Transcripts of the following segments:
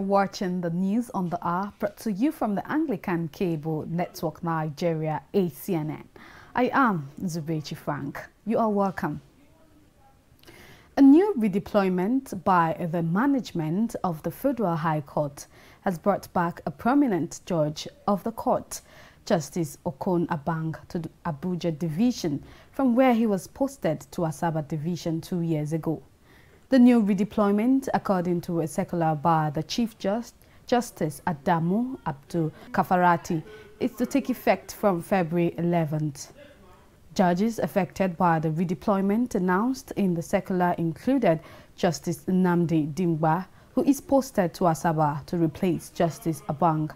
watching the news on the hour, brought to you from the Anglican Cable Network Nigeria, ACNN. I am Zubechi Frank. You are welcome. A new redeployment by the management of the Federal High Court has brought back a prominent judge of the court, Justice Okon Abang, to the Abuja Division, from where he was posted to Asaba Division 2 years ago. The new redeployment, according to a circular by the Chief Justice Adamu Abdul Kafarati, is to take effect from February 11th. Judges affected by the redeployment announced in the circular included Justice Nnamdi Dimgba, who is posted to Asaba to replace Justice Abang.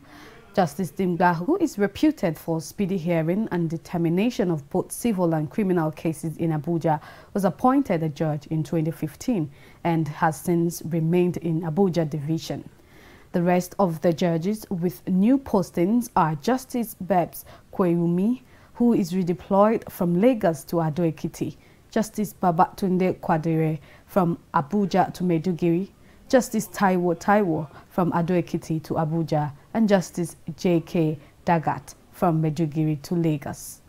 Justice Dimgba, who is reputed for speedy hearing and determination of both civil and criminal cases in Abuja, was appointed a judge in 2015 and has since remained in Abuja Division. The rest of the judges with new postings are Justice Babs Kweyumi, who is redeployed from Lagos to Ado-Ekiti, Justice Babatunde Kwadire from Abuja to Maiduguri, Justice Taiwo from Ado-Ekiti to Abuja, and Justice J.K. Dagat from Maiduguri to Lagos.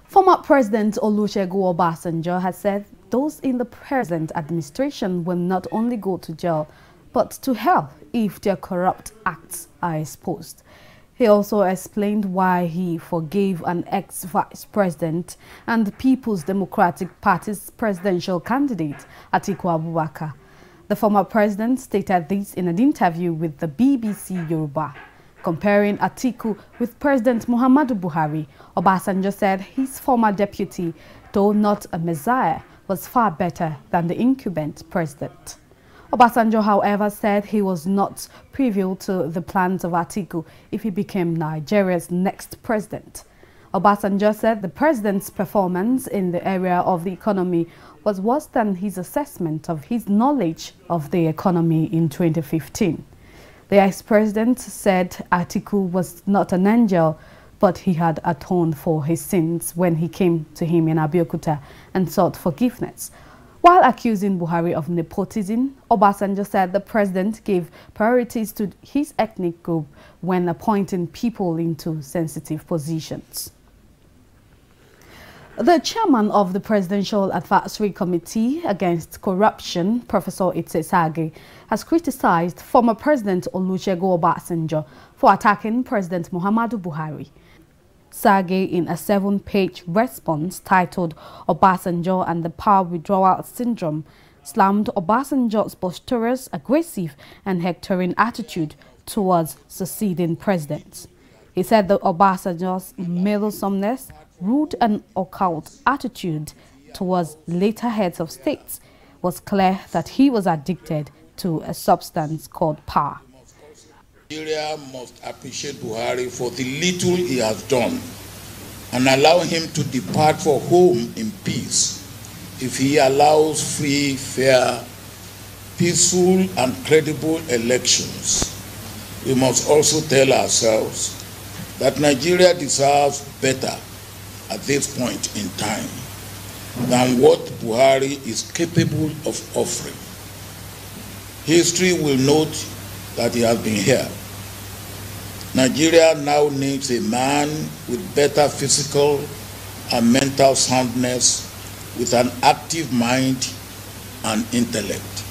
Former President Olusegun Obasanjo has said those in the present administration will not only go to jail, but to hell if their corrupt acts are exposed. He also explained why he forgave an ex-vice president and the People's Democratic Party's presidential candidate, Atiku Abubakar. The former president stated this in an interview with the BBC Yoruba. Comparing Atiku with President Muhammadu Buhari, Obasanjo said his former deputy, though not a messiah, was far better than the incumbent president. Obasanjo, however, said he was not privy to the plans of Atiku if he became Nigeria's next president. Obasanjo said the president's performance in the area of the economy was worse than his assessment of his knowledge of the economy in 2015. The ex-president said Atiku was not an angel, but he had atoned for his sins when he came to him in Abeokuta and sought forgiveness. While accusing Buhari of nepotism, Obasanjo said the president gave priorities to his ethnic group when appointing people into sensitive positions. The chairman of the Presidential Advisory Committee Against Corruption, Professor Ite Sage, has criticized former President Olusegun Obasanjo for attacking President Muhammadu Buhari. Sage, in a 7-page response titled Obasanjo and the Power Withdrawal Syndrome, slammed Obasanjo's boisterous, aggressive and hectoring attitude towards succeeding presidents. He said that Obasanjo's meddlesomeness, rude and occult attitude towards later heads of states was clear that he was addicted to a substance called power. Nigeria must appreciate Buhari for the little he has done and allow him to depart for home in peace if he allows free, fair, peaceful and credible elections. We must also tell ourselves that Nigeria deserves better at this point in time than what Buhari is capable of offering. History will note that he has been here. Nigeria now needs a man with better physical and mental soundness, with an active mind and intellect.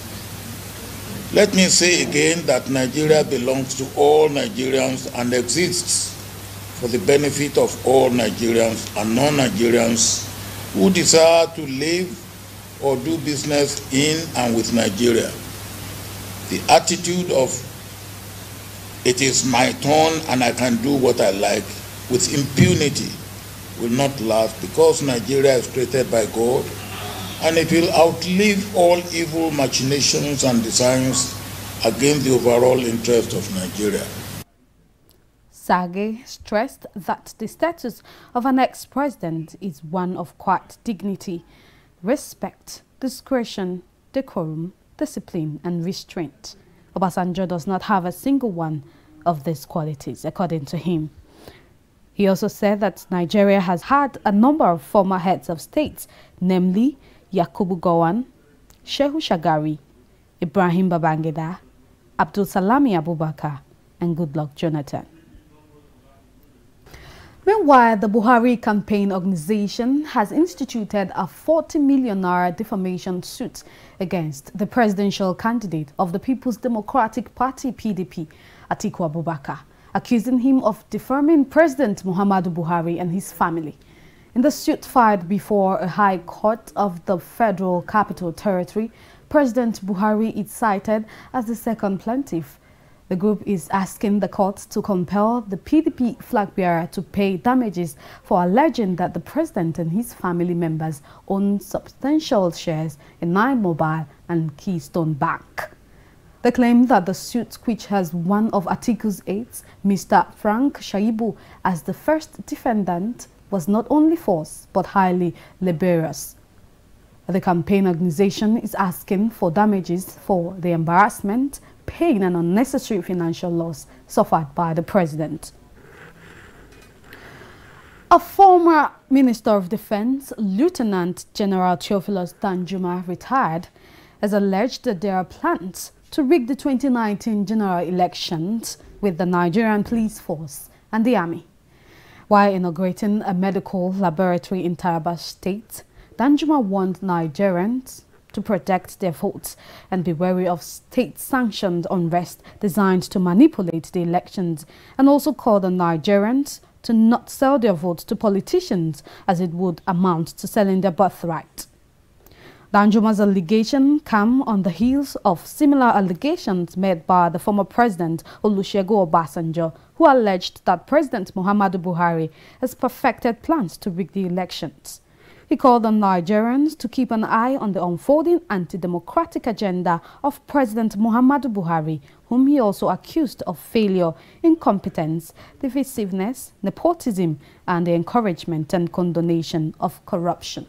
Let me say again that Nigeria belongs to all Nigerians and exists for the benefit of all Nigerians and non-Nigerians who desire to live or do business in and with Nigeria. The attitude of "it is my turn and I can do what I like" with impunity will not last, because Nigeria is created by God and it will outlive all evil machinations and designs against the overall interest of Nigeria. Sage stressed that the status of an ex-president is one of quiet dignity, respect, discretion, decorum, discipline and restraint. Obasanjo does not have a single one of these qualities, according to him. He also said that Nigeria has had a number of former heads of states, namely Yakubu Gowon, Shehu Shagari, Ibrahim Babangida, Abdul Salami Abubakar, and Goodluck Jonathan. Meanwhile, the Buhari campaign organization has instituted a 40 million naira defamation suit against the presidential candidate of the People's Democratic Party (PDP), Atiku Abubakar, accusing him of defaming President Muhammadu Buhari and his family. In the suit filed before a high court of the Federal Capital Territory, President Buhari is cited as the second plaintiff. The group is asking the court to compel the PDP flag bearer to pay damages for alleging that the president and his family members own substantial shares in Nine Mobile and Keystone Bank. They claim that the suit, which has one of Atiku's aides, Mr. Frank Shaibu, as the first defendant, was not only false but highly laborious. The campaign organization is asking for damages for the embarrassment, pain and unnecessary financial loss suffered by the president. A former Minister of Defense, Lieutenant General Theophilus Danjuma, retired, has alleged that there are plans to rig the 2019 general elections with the Nigerian police force and the army. While inaugurating a medical laboratory in Taraba State, Danjuma warned Nigerians to protect their votes and be wary of state-sanctioned unrest designed to manipulate the elections, and also called on Nigerians to not sell their votes to politicians, as it would amount to selling their birthright. Danjuma's allegation came on the heels of similar allegations made by the former president Olusegun Obasanjo, who alleged that President Muhammadu Buhari has perfected plans to rig the elections. He called on Nigerians to keep an eye on the unfolding anti-democratic agenda of President Muhammadu Buhari, whom he also accused of failure, incompetence, divisiveness, nepotism, and the encouragement and condonation of corruption.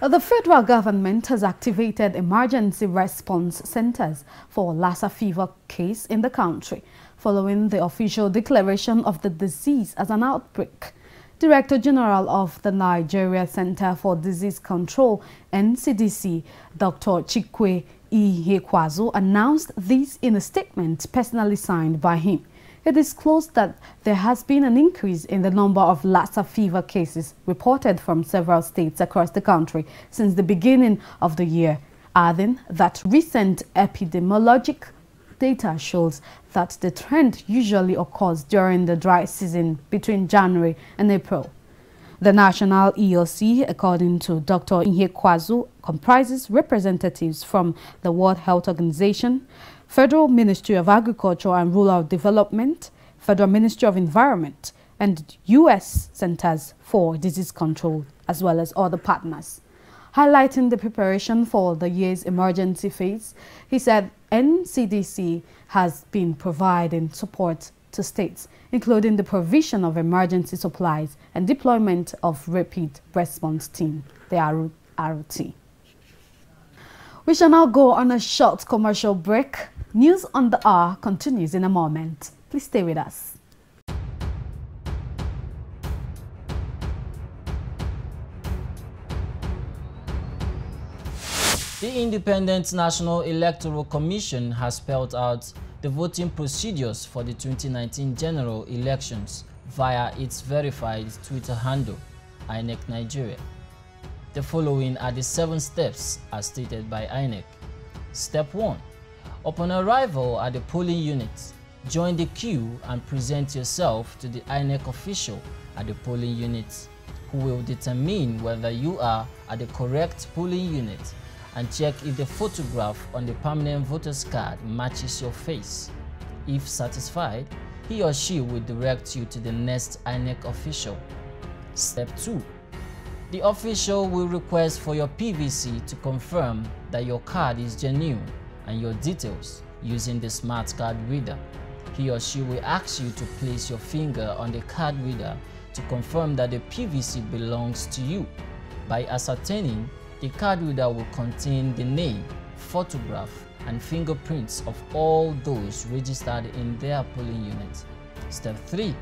The federal government has activated emergency response centers for Lassa fever case in the country, following the official declaration of the disease as an outbreak. Director General of the Nigeria Center for Disease Control, NCDC, Dr. Chikwe Ihekwazu, announced this in a statement personally signed by him. He disclosed that there has been an increase in the number of Lassa fever cases reported from several states across the country since the beginning of the year, adding that recent epidemiologic data shows that the trend usually occurs during the dry season between January and April. The National EOC, according to Dr. Ihekwazu, comprises representatives from the World Health Organization, Federal Ministry of Agriculture and Rural Development, Federal Ministry of Environment, and U.S. Centers for Disease Control, as well as other partners. Highlighting the preparation for the year's emergency phase, he said NCDC has been providing support to states, including the provision of emergency supplies and deployment of Rapid Response Team, the RRT. We shall now go on a short commercial break. News on the Hour continues in a moment. Please stay with us. The Independent National Electoral Commission has spelled out the voting procedures for the 2019 general elections via its verified Twitter handle, INEC Nigeria. The following are the 7 steps as stated by INEC. Step 1. Upon arrival at the polling unit, join the queue and present yourself to the INEC official at the polling unit, who will determine whether you are at the correct polling unit and check if the photograph on the permanent voter's card matches your face. If satisfied, he or she will direct you to the next INEC official. Step 2. The official will request for your PVC to confirm that your card is genuine and your details using the smart card reader. He or she will ask you to place your finger on the card reader to confirm that the PVC belongs to you. By ascertaining, the card reader will contain the name, photograph, and fingerprints of all those registered in their polling unit. Step 3.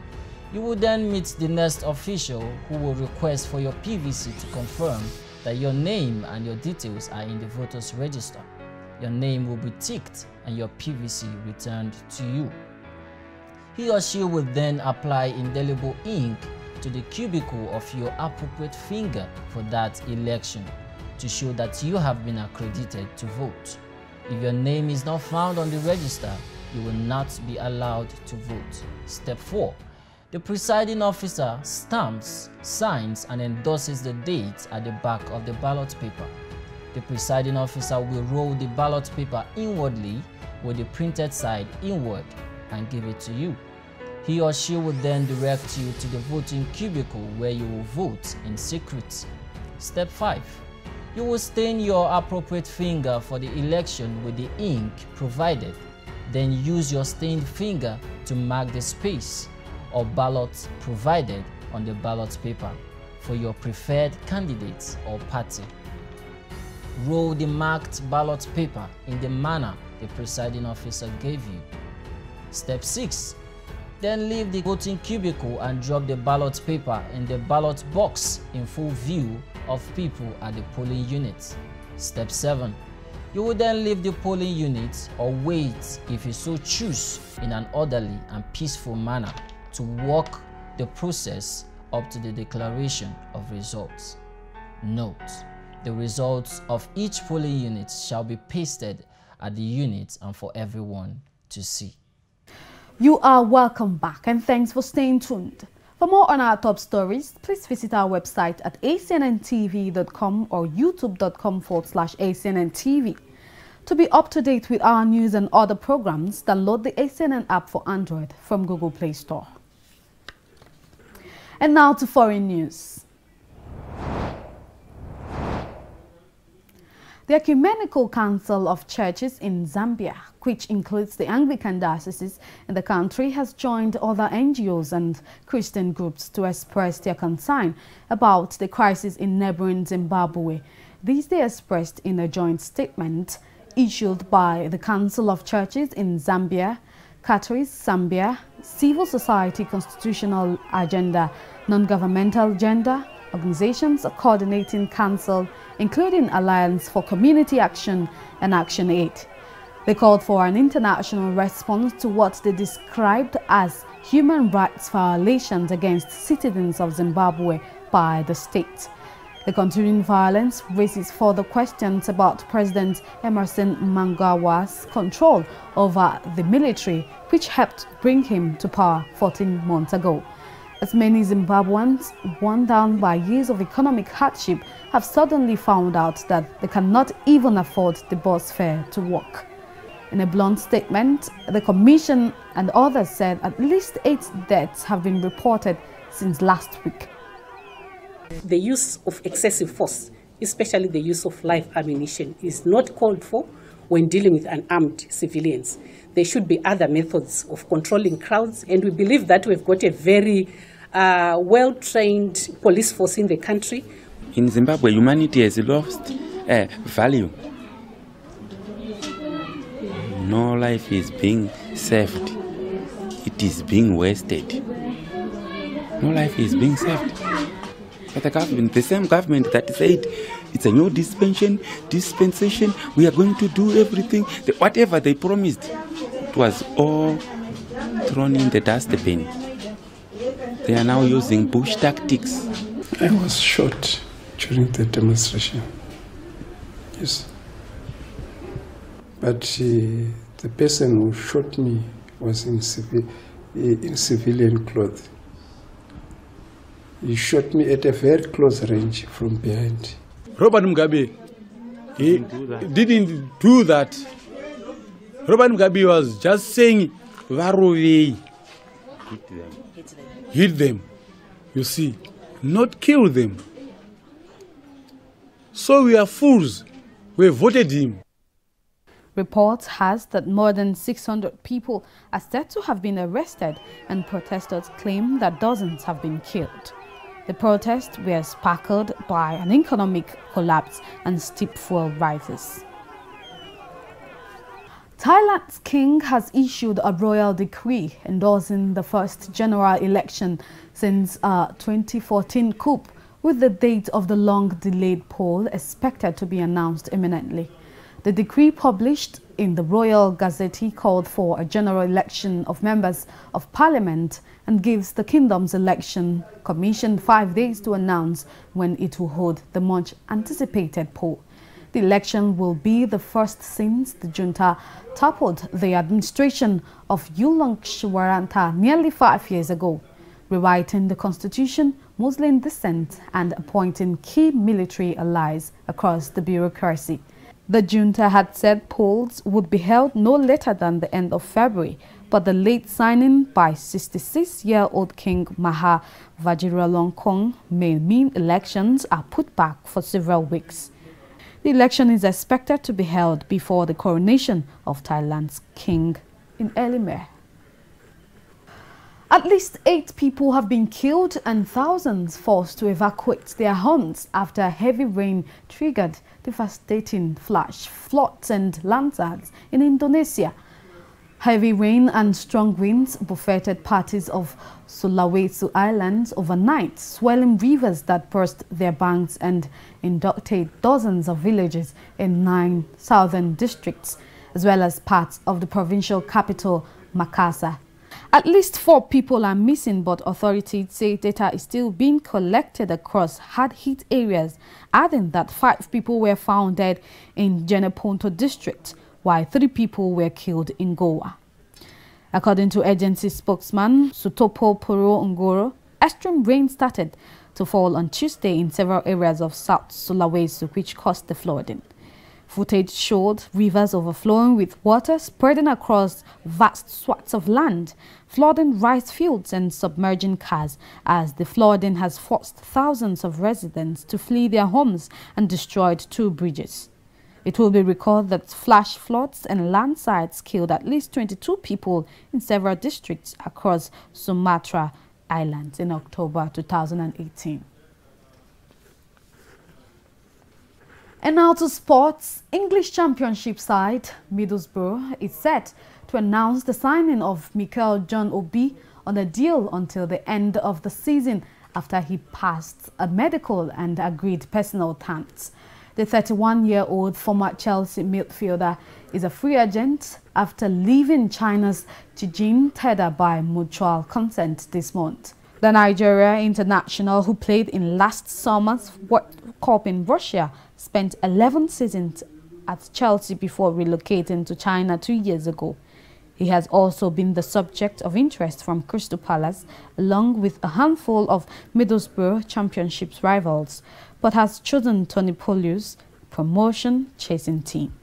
You will then meet the next official who will request for your PVC to confirm that your name and your details are in the voter's register. your name will be ticked and your PVC returned to you. He or she will then apply indelible ink to the cubicle of your appropriate finger for that election to show that you have been accredited to vote. If your name is not found on the register, you will not be allowed to vote. Step 4. The presiding officer stamps, signs, and endorses the date at the back of the ballot paper. The presiding officer will roll the ballot paper inwardly with the printed side inward and give it to you. He or she will then direct you to the voting cubicle where you will vote in secret. Step 5. You will stain your appropriate finger for the election with the ink provided. Then use your stained finger to mark the space or ballot provided on the ballot paper for your preferred candidate or party. Roll the marked ballot paper in the manner the presiding officer gave you. Step 6. Then leave the voting cubicle and drop the ballot paper in the ballot box in full view of people at the polling unit. Step 7. You will then leave the polling unit or wait, if you so choose, in an orderly and peaceful manner to walk the process up to the declaration of results. Note: the results of each polling unit shall be pasted at the unit and for everyone to see. You are welcome back and thanks for staying tuned. For more on our top stories, please visit our website at acnntv.com or youtube.com/ACNNTV. To be up to date with our news and other programs, download the ACNN app for Android from Google Play Store. And now to foreign news. The Ecumenical Council of Churches in Zambia, which includes the Anglican dioceses in the country, has joined other NGOs and Christian groups to express their concern about the crisis in neighboring Zimbabwe. These they expressed in a joint statement issued by the Council of Churches in Zambia, Catholics Zambia, Civil Society Constitutional Agenda, Non-Governmental Gender Organizations Coordinating Council, including Alliance for Community Action and Action Aid. They called for an international response to what they described as human rights violations against citizens of Zimbabwe by the state. The continuing violence raises further questions about President Emerson Mnangagwa's control over the military, which helped bring him to power 14 months ago. As many Zimbabweans, worn down by years of economic hardship, have suddenly found out that they cannot even afford the bus fare to work. In a blunt statement, the Commission and others said at least 8 deaths have been reported since last week. The use of excessive force, especially the use of live ammunition, is not called for when dealing with unarmed civilians. There should be other methods of controlling crowds, and we believe that we've got a very well-trained police force in the country. In Zimbabwe, humanity has lost value. No life is being saved. It is being wasted. No life is being saved. But the government, the same government that said it's a new dispensation, we are going to do everything, whatever they promised, it was all thrown in the dustbin. They are now using bush tactics. I was shot during the demonstration. Yes. But the person who shot me was in civilian clothes. He shot me at a very close range from behind. Robert Mugabe, he didn't do that. Robert Mugabe was just saying, Varovei, hit them, you see, not kill them. So we are fools. We voted him. Reports has that more than 600 people are said to have been arrested, and protesters claim that dozens have been killed. The protests were sparkled by an economic collapse and steep fuel prices. Thailand's king has issued a royal decree endorsing the first general election since a 2014 coup, with the date of the long-delayed poll expected to be announced imminently. The decree published in the Royal Gazette called for a general election of members of parliament and gives the kingdom's election commission 5 days to announce when it will hold the much anticipated poll. The election will be the first since the junta toppled the administration of Yulong Shawaranta nearly 5 years ago, rewriting the constitution, Muslim descent, and appointing key military allies across the bureaucracy. The junta had said polls would be held no later than the end of February, but the late signing by 66-year-old King Maha Vajiralongkorn may mean elections are put back for several weeks. The election is expected to be held before the coronation of Thailand's king in early May. At least 8 people have been killed and thousands forced to evacuate their homes after heavy rain triggered devastating flash floods and landslides in Indonesia. Heavy rain and strong winds buffeted parts of Sulawesi Islands overnight, swelling rivers that burst their banks and inundated dozens of villages in 9 southern districts, as well as parts of the provincial capital, Makassar. At least 4 people are missing, but authorities say data is still being collected across hard-hit areas, adding that 5 people were found dead in Jeneponto district, while 3 people were killed in Goa. According to agency spokesman Sutopo Puro Ngoro, extreme rain started to fall on Tuesday in several areas of South Sulawesi, which caused the flooding. Footage showed rivers overflowing with water spreading across vast swaths of land, flooding rice fields and submerging cars, as the flooding has forced thousands of residents to flee their homes and destroyed 2 bridges. It will be recalled that flash floods and landslides killed at least 22 people in several districts across Sumatra Islands in October 2018. And now to sports. English Championship side Middlesbrough is set to announce the signing of Michael John Obi on a deal until the end of the season after he passed a medical and agreed personal terms. The 31-year-old former Chelsea midfielder is a free agent after leaving China's Tianjin Teda by mutual consent this month. The Nigeria international, who played in last summer's World Cup in Russia, spent 11 seasons at Chelsea before relocating to China 2 years ago. He has also been the subject of interest from Crystal Palace, along with a handful of Middlesbrough Championship rivals, but has chosen Tony Pulis' promotion-chasing team.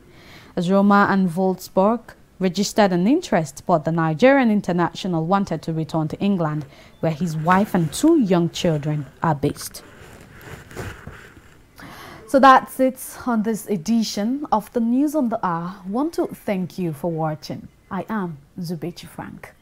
As Roma and Wolfsburg registered an interest, but the Nigerian international wanted to return to England, where his wife and 2 young children are based. So that's it on this edition of the News on the Hour. I want to thank you for watching. I am Zubechi Frank.